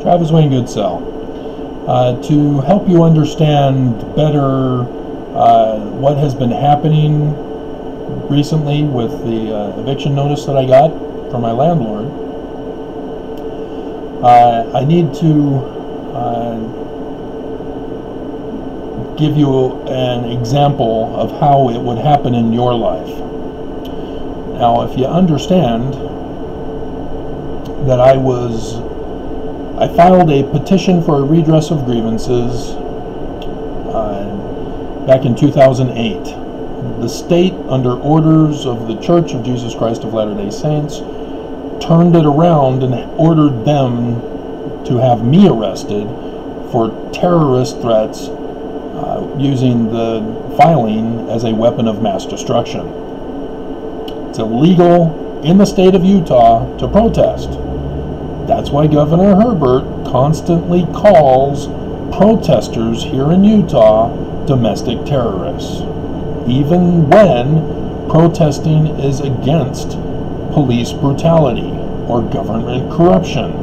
Travis Wayne Goodsell. To help you understand better what has been happening recently with the eviction notice that I got from my landlord, I need to give you an example of how it would happen in your life. Now, if you understand that I filed a petition for a redress of grievances back in 2008. The state, under orders of the Church of Jesus Christ of Latter-day Saints, turned it around and ordered them to have me arrested for terrorist threats using the filing as a weapon of mass destruction. It's illegal in the state of Utah to protest. That's why Governor Herbert constantly calls protesters here in Utah domestic terrorists, even when protesting is against police brutality or government corruption.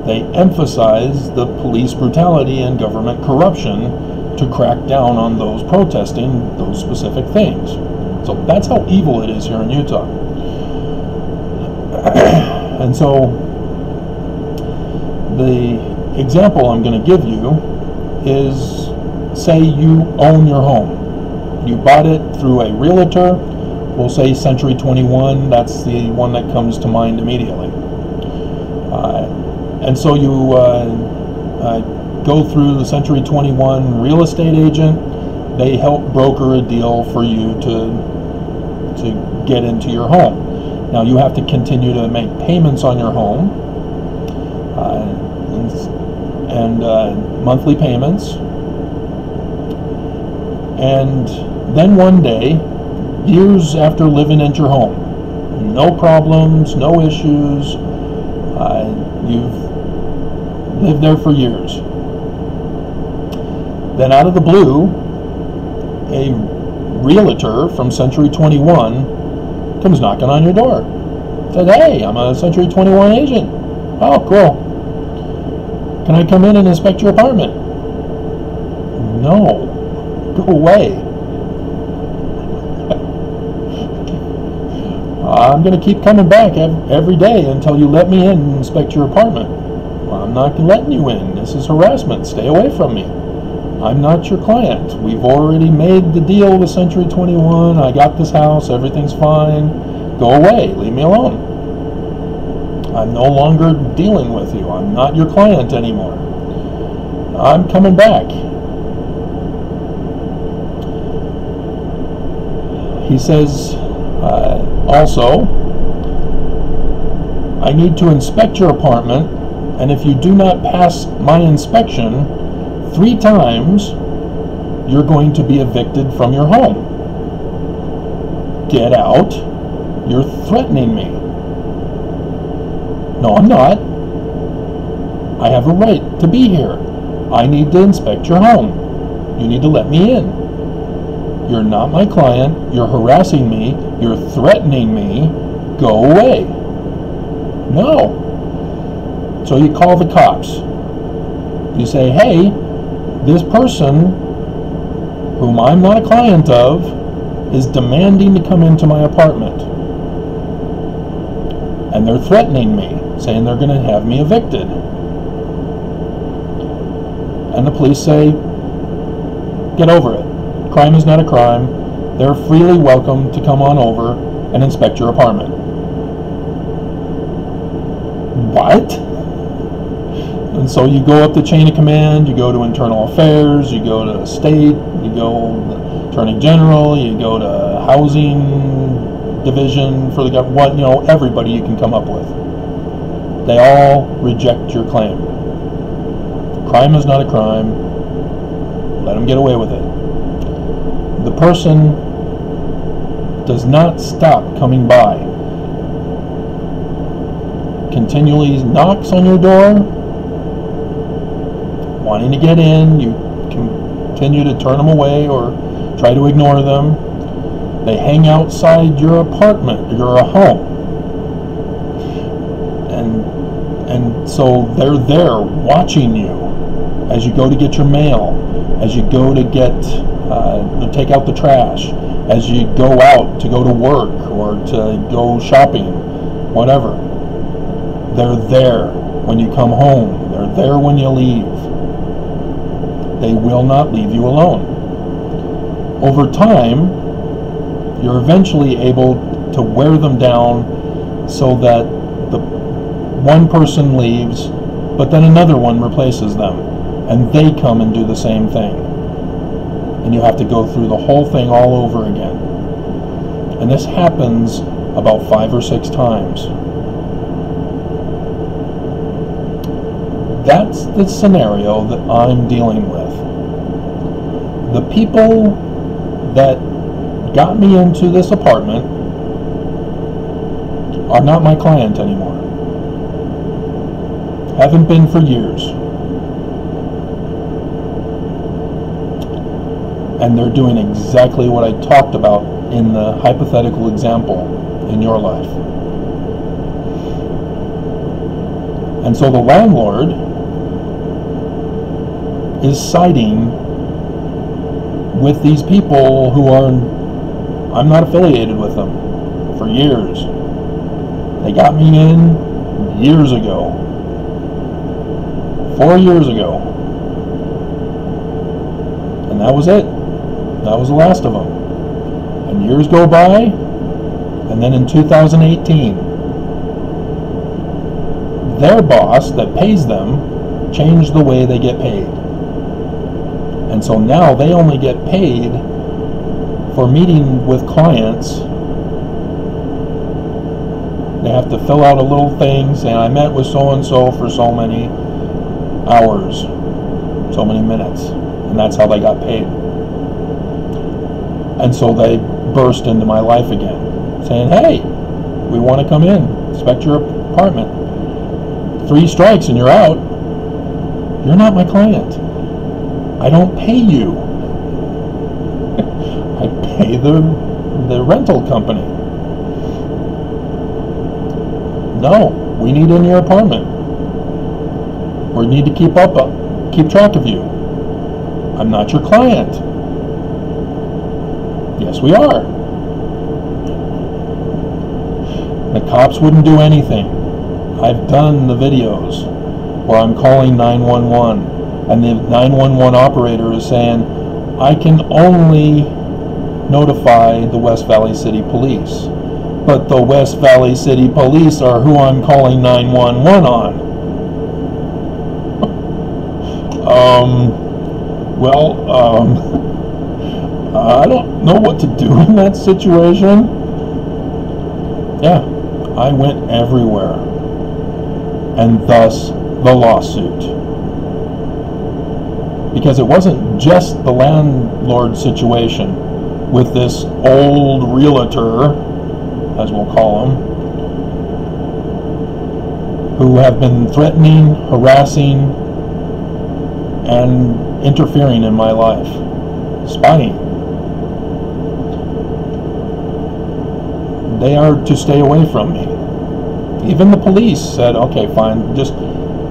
They emphasize the police brutality and government corruption to crack down on those protesting those specific things. So that's how evil it is here in Utah. And so the example I'm going to give you is, say you own your home. You bought it through a realtor. We'll say Century 21. That's the one that comes to mind immediately. And so you go through the Century 21 real estate agent. They help broker a deal for you to get into your home. Now you have to continue to make payments on your home and monthly payments. And then one day, years after living at your home, no problems, no issues, you've lived there for years. Then out of the blue, a realtor from Century 21 comes knocking on your door. Says, "Hey, I'm a Century 21 agent." "Oh, cool. Can I come in and inspect your apartment?" "No. Go away. I'm going to keep coming back every day until you let me in and inspect your apartment." "Well, I'm not letting you in. This is harassment. Stay away from me. I'm not your client. We've already made the deal with Century 21. I got this house. Everything's fine. Go away. Leave me alone. I'm no longer dealing with you. I'm not your client anymore. I'm coming back." He says, also, "I need to inspect your apartment, and if you do not pass my inspection 3 times, you're going to be evicted from your home. Get out. You're threatening me." "No, I'm not. I have a right to be here. I need to inspect your home. You need to let me in. You're not my client. You're harassing me. You're threatening me. Go away." "No." So you call the cops. You say, "Hey, this person, whom I'm not a client of, is demanding to come into my apartment. And they're threatening me, saying they're going to have me evicted." And the police say, "Get over it. Crime is not a crime. They're freely welcome to come on over and inspect your apartment." What? And so you go up the chain of command. You go to internal affairs. You go to state. You go to attorney general. You go to housing division for the government. Everybody you can come up with. They all reject your claim. Crime is not a crime. Let them get away with it. The person does not stop coming by. Continually knocks on your door, wanting to get in. You continue to turn them away or try to ignore them. They hang outside your apartment, your home. And so they're there watching you as you go to get your mail, as you go to take out the trash, as you go out to go to work or to go shopping, whatever. They're there when you come home. They're there when you leave. They will not leave you alone. Over time, you're eventually able to wear them down so that the one person leaves, but then another one replaces them, and they come and do the same thing. And you have to go through the whole thing all over again. And this happens about 5 or 6 times. That's the scenario that I'm dealing with. The people that got me into this apartment are not my client anymore. Haven't been for years. And they're doing exactly what I talked about in the hypothetical example in your life. And so the landlord is siding with these people who I'm not affiliated with them for years. They got me in years ago. 4 years ago. And that was it. That was the last of them. And years go by, and then in 2018, their boss that pays them changed the way they get paid. And so now they only get paid for meeting with clients. They have to fill out a little thing saying, I met with so-and-so for so many hours, so many minutes. And that's how they got paid. And so they burst into my life again, saying, hey, we want to come in, inspect your apartment. 3 strikes and you're out. You're not my client. I don't pay you. I pay the rental company. No, we need in your apartment. We need to keep track of you. I'm not your client. Yes, we are. The cops wouldn't do anything. I've done the videos where I'm calling 911, and the 911 operator is saying, I can only notify the West Valley City Police. But the West Valley City Police are who I'm calling 911 on. I don't know what to do in that situation. Yeah, I went everywhere. And thus the lawsuit. Because it wasn't just the landlord situation with this old realtor, as we'll call him, who have been threatening, harassing, and interfering in my life, spying. They are to stay away from me. Even the police said, okay, fine, just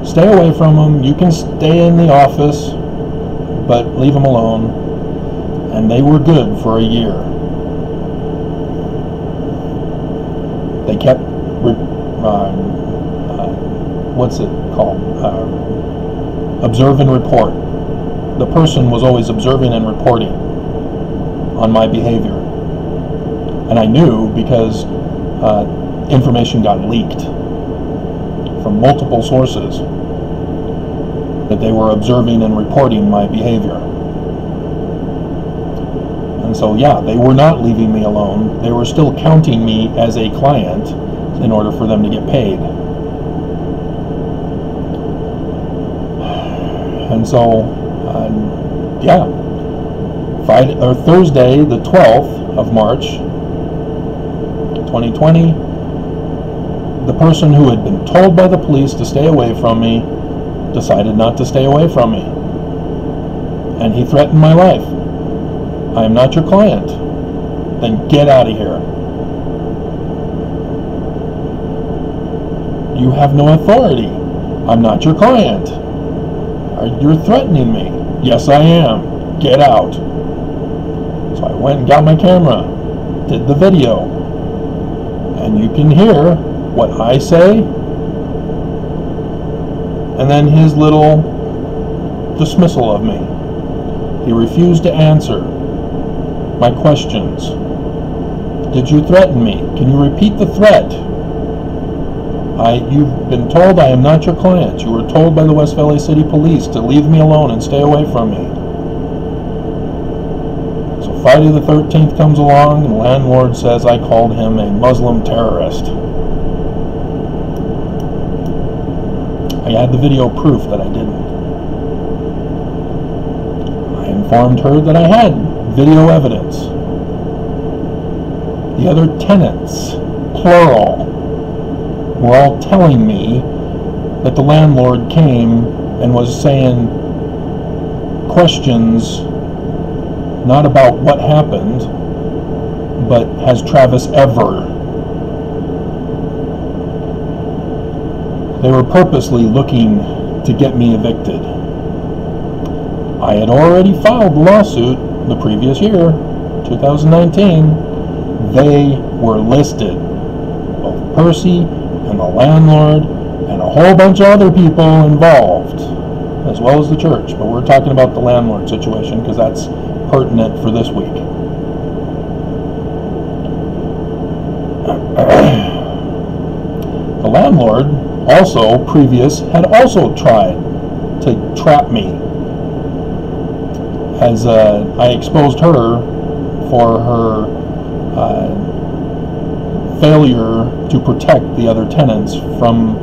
stay away from them. You can stay in the office, but leave them alone. And they were good for a year. They kept, what's it called? Observe and report. The person was always observing and reporting on my behavior. And I knew because information got leaked from multiple sources that they were observing and reporting my behavior. And so, yeah, they were not leaving me alone. They were still counting me as a client in order for them to get paid. And so, yeah, Thursday, the 12th of March, 2020, the person who had been told by the police to stay away from me decided not to stay away from me. And he threatened my life. I am not your client. Then get out of here. You have no authority. I'm not your client. You're threatening me. Yes, I am. Get out. So I went and got my camera, did the video, and you can hear what I say, and then his little dismissal of me. He refused to answer my questions. Did you threaten me? Can you repeat the threat? You've been told I am not your client. You were told by the West Valley City Police to leave me alone and stay away from me. So Friday the 13th comes along, and the landlord says I called him a Muslim terrorist. I had the video proof that I didn't. I informed her that I had video evidence. The other tenants, plural, were all telling me that the landlord came and was saying questions not about what happened, but has Travis ever. They were purposely looking to get me evicted. I had already filed the lawsuit the previous year, 2019. They were listed, both Percy and the landlord and a whole bunch of other people involved, as well as the church. But we're talking about the landlord situation because that's pertinent for this week. The landlord also had also tried to trap me, as I exposed her for her failure to protect the other tenants from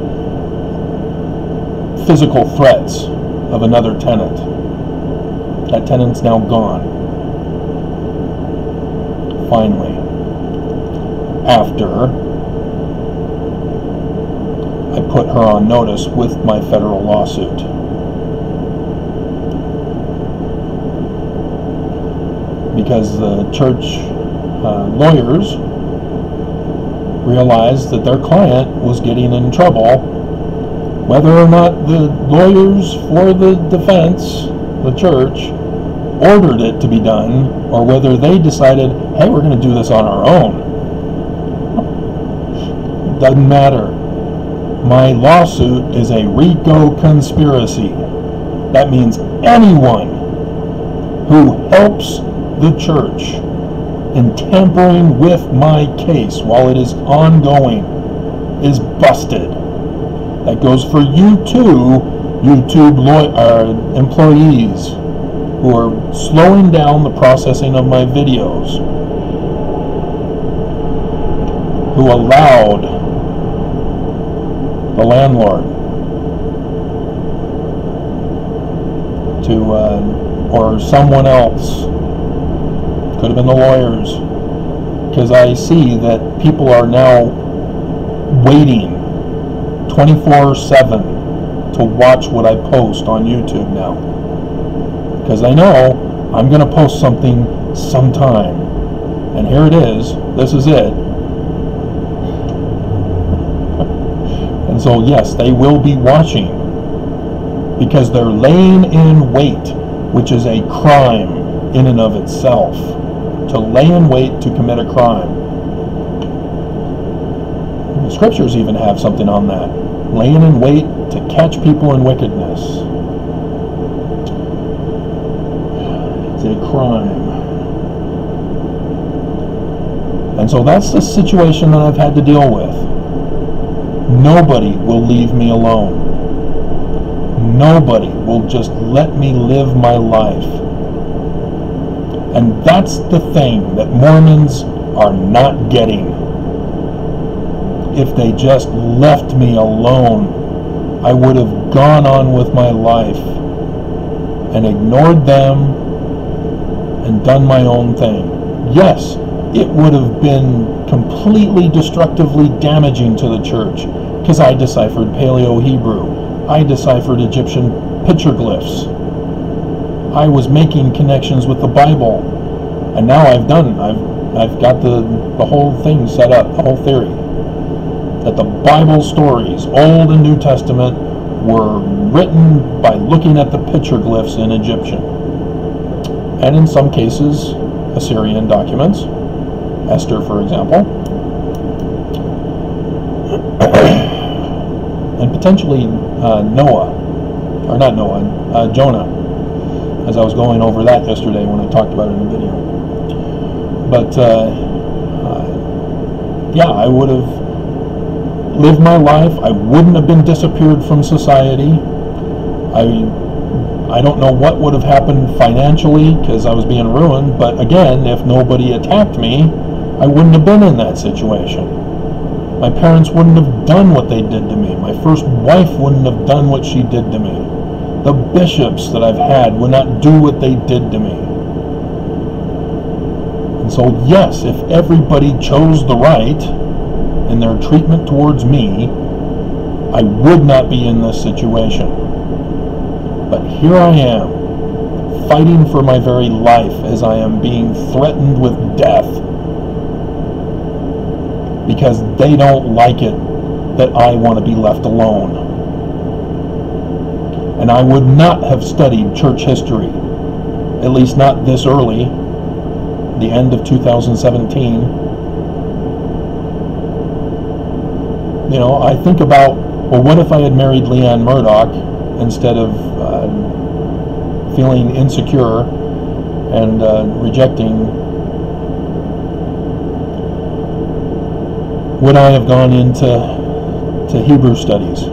physical threats of another tenant. That tenant's now gone. Finally. After I put her on notice with my federal lawsuit. Because the church lawyers realized that their client was getting in trouble. Whether or not the lawyers for the defense, the church, ordered it to be done, or whether they decided, hey, we're going to do this on our own. It doesn't matter. My lawsuit is a RICO conspiracy. That means anyone who helps the church in tampering with my case while it is ongoing is busted. That goes for you too, YouTube employees who are slowing down the processing of my videos, who allowed the landlord to, or someone else, could have been the lawyers, because I see that people are now waiting 24/7 to watch what I post on YouTube now, because I know I'm going to post something sometime, and here it is. This is it. And so yes, they will be watching, because they're laying in wait, which is a crime in and of itself. To lay in wait to commit a crime. The scriptures even have something on that. Laying in wait to catch people in wickedness. It's a crime. And so that's the situation that I've had to deal with. Nobody will leave me alone. Nobody will just let me live my life. And that's the thing that Mormons are not getting. If they just left me alone, I would have gone on with my life and ignored them and done my own thing. Yes, it would have been completely destructively damaging to the church, because I deciphered Paleo-Hebrew. I deciphered Egyptian petroglyphs. I was making connections with the Bible, and now I've got the whole thing set up, the whole theory, that the Bible stories, Old and New Testament, were written by looking at the petroglyphs in Egyptian, and in some cases Assyrian documents. Esther, for example, and potentially Jonah, as I was going over that yesterday when I talked about it in a video. But yeah, I would have lived my life. I wouldn't have been disappeared from society. I don't know what would have happened financially because I was being ruined, but again, if nobody attacked me, I wouldn't have been in that situation. My parents wouldn't have done what they did to me. My first wife wouldn't have done what she did to me. The bishops that I've had would not do what they did to me. And so, yes, if everybody chose the right in their treatment towards me, I would not be in this situation. But here I am, fighting for my very life as I am being threatened with death because they don't like it that I want to be left alone. And I would not have studied church history, at least not this early, the end of 2017. You know, I think about, well, what if I had married Leanne Murdoch instead of feeling insecure and rejecting? Would I have gone into Hebrew studies?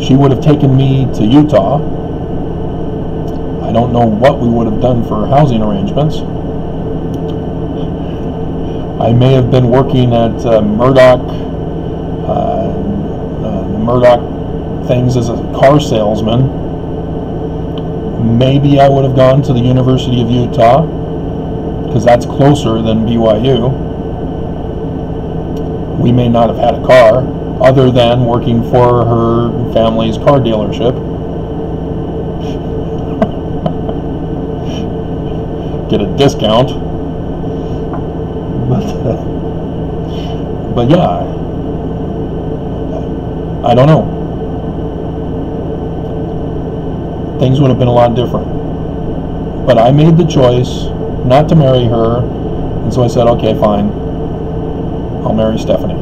She would have taken me to Utah. I don't know what we would have done for housing arrangements. I may have been working at Murdoch things as a car salesman. Maybe I would have gone to the University of Utah because that's closer than BYU. We may not have had a car other than working for her family's car dealership. Get a discount. But yeah, I don't know. Things would have been a lot different. But I made the choice not to marry her, and so I said, okay, fine, I'll marry Stephanie.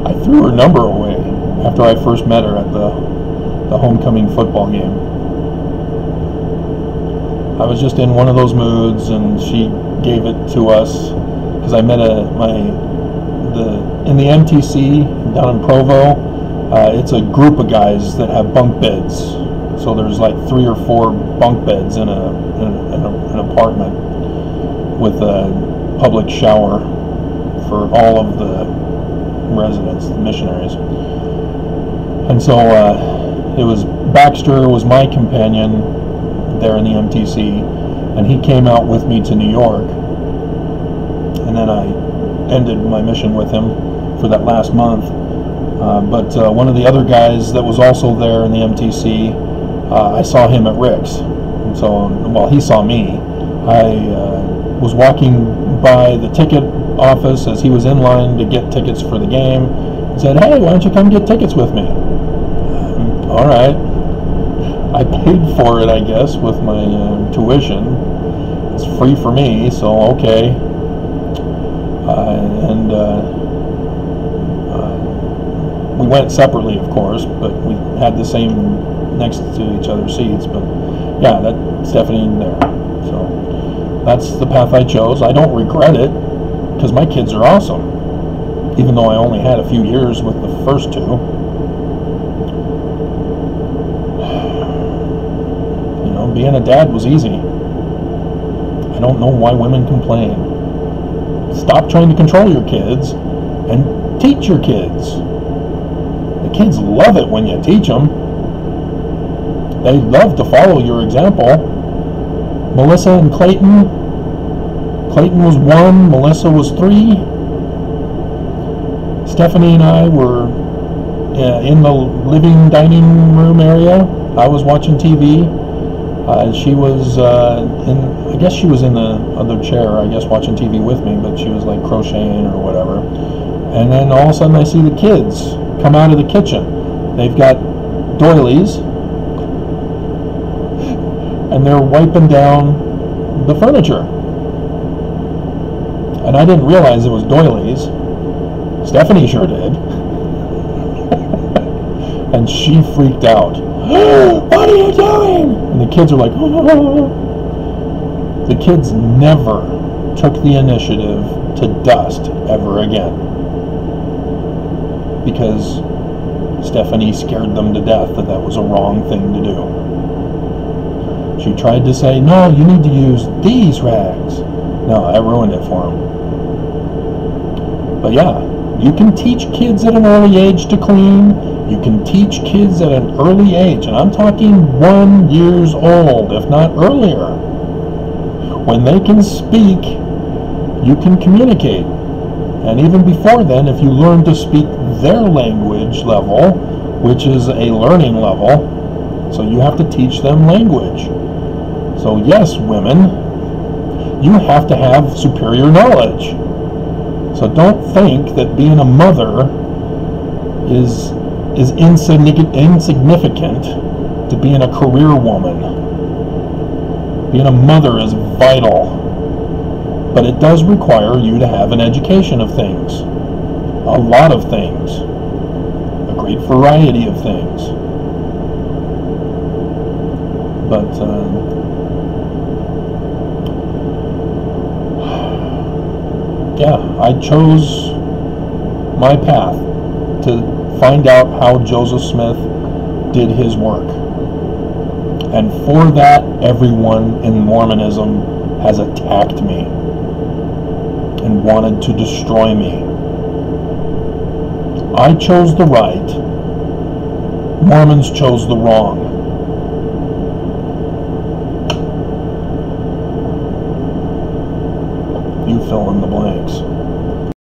I threw her number away after I first met her at the homecoming football game. I was just in one of those moods, and she gave it to us because I met in the MTC down in Provo. It's a group of guys that have bunk beds. So there's like 3 or 4 bunk beds in an apartment with a public shower for all of the residents, the missionaries. And so it was Baxter was my companion there in the MTC, and he came out with me to New York, and then I ended my mission with him for that last month. But one of the other guys that was also there in the MTC, I saw him at Rick's, and so while he saw me, I was walking by the ticket office as he was in line to get tickets for the game, and said, hey, why don't you come get tickets with me? All right. I paid for it, I guess, with my tuition. It's free for me, so okay. We went separately, of course, but we had the same next to each other's seats. But yeah, that Stephanie there. So that's the path I chose. I don't regret it because my kids are awesome, even though I only had a few years with the first 2. Being a dad was easy. I don't know why women complain. Stop trying to control your kids and teach your kids. The kids love it when you teach them. They love to follow your example. Melissa and Clayton. Clayton was 1, Melissa was 3. Stephanie and I were in the living dining room area. I was watching TV. She was I guess she was in the other chair, I guess, watching TV with me, but she was like crocheting or whatever. And then all of a sudden I see the kids come out of the kitchen. They've got doilies, and they're wiping down the furniture. And I didn't realize it was doilies. Stephanie sure did. And she freaked out. What are you doing? And the kids are like, oh. The kids never took the initiative to dust ever again, because Stephanie scared them to death that was a wrong thing to do. She tried to say, no, you need to use these rags. No, I ruined it for them. But yeah, you can teach kids at an early age to clean. You can teach kids at an early age, and I'm talking 1 year old, if not earlier. When they can speak, you can communicate. And even before then, if you learn to speak their language level, which is a learning level, so you have to teach them language. So yes, women, you have to have superior knowledge. So don't think that being a mother is insignificant to being a career woman. Being a mother is vital. But it does require you to have an education of things. A lot of things. A great variety of things. But, yeah, I chose my path to find out how Joseph Smith did his work. And for that, everyone in Mormonism has attacked me and wanted to destroy me. I chose the right. Mormons chose the wrong. You fill in the blanks.